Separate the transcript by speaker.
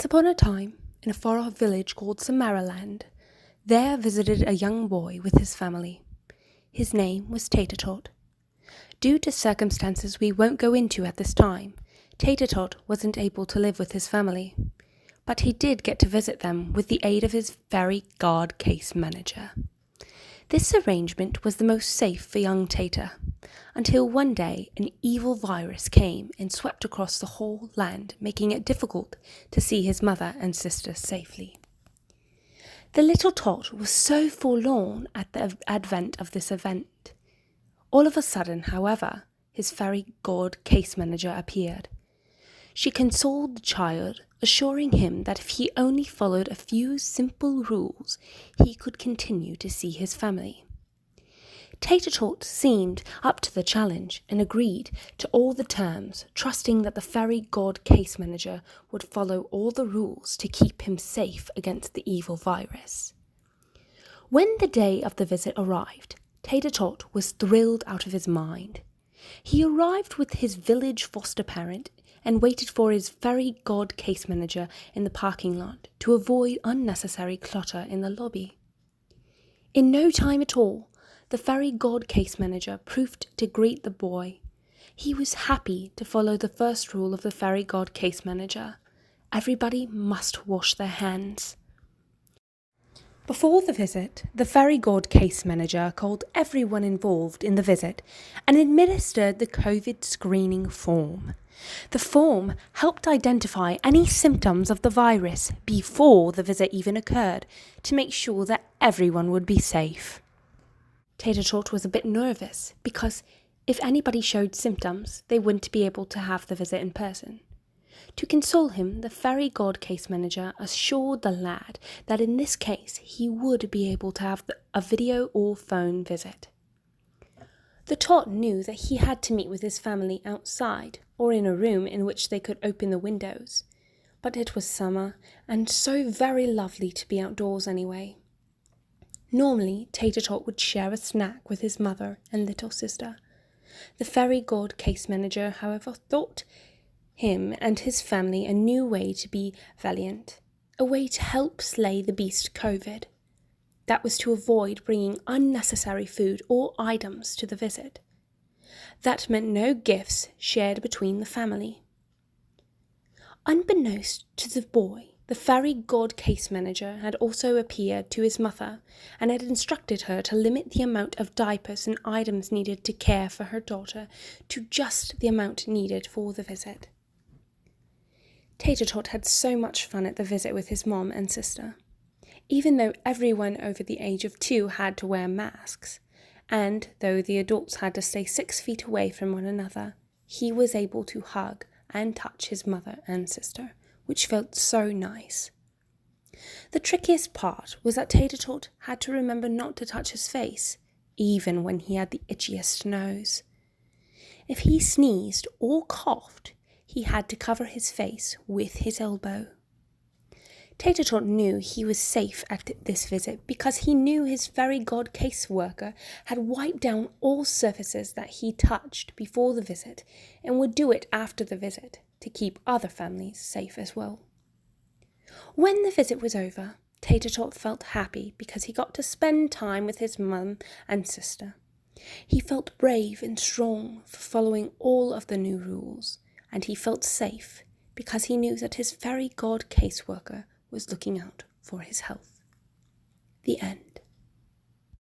Speaker 1: upon a time, in a far-off village called Samariland, there visited a young boy with his family. His name was Tater-Tot. Due to circumstances we won't go into at this time, Tater-Tot wasn't able to live with his family, but he did get to visit them with the aid of his fairy guard case manager. This arrangement was the most safe for young Tater, until one day an evil virus came and swept across the whole land, making it difficult to see his mother and sister safely. The little Tot was so forlorn at the advent of this event. All of a sudden, however, his fairy god case manager appeared. She consoled the child, assuring him that if he only followed a few simple rules, he could continue to see his family. Tater-Tot seemed up to the challenge and agreed to all the terms, trusting that the fairy god case manager would follow all the rules to keep him safe against the evil virus. When the day of the visit arrived, Tater-Tot was thrilled out of his mind. He arrived with his village foster parent and waited for his fairy god case manager in the parking lot to avoid unnecessary clutter in the lobby. In no time at all, the fairy god case manager proved to greet the boy. He was happy to follow the first rule of the fairy god case manager. Everybody must wash their hands. Before the visit, the fairy god case manager called everyone involved in the visit and administered the COVID screening form. The form helped identify any symptoms of the virus before the visit even occurred to make sure that everyone would be safe. Tater-Tot was a bit nervous because if anybody showed symptoms, they wouldn't be able to have the visit in person. To console him, the fairy god case manager assured the lad that in this case he would be able to have a video or phone visit. The Tot knew that he had to meet with his family outside or in a room in which they could open the windows, but it was summer and so very lovely to be outdoors anyway. Normally, Tater-Tot would share a snack with his mother and little sister. The fairy god case manager, however, thought him and his family a new way to be valiant, a way to help slay the beast COVID. That was to avoid bringing unnecessary food or items to the visit. That meant no gifts shared between the family. Unbeknownst to the boy, the fairy god case manager had also appeared to his mother and had instructed her to limit the amount of diapers and items needed to care for her daughter to just the amount needed for the visit. Tater-Tot had so much fun at the visit with his mom and sister. Even though everyone over the age of 2 had to wear masks, and though the adults had to stay 6 feet away from one another, he was able to hug and touch his mother and sister, which felt so nice. The trickiest part was that Tater-Tot had to remember not to touch his face, even when he had the itchiest nose. If he sneezed or coughed, he had to cover his face with his elbow. Tater-Tot knew he was safe at this visit because he knew his fairy god caseworker had wiped down all surfaces that he touched before the visit and would do it after the visit to keep other families safe as well. When the visit was over, Tater-Tot felt happy because he got to spend time with his mum and sister. He felt brave and strong for following all of the new rules, and he felt safe because he knew that his fairy god caseworker was looking out for his health. The end.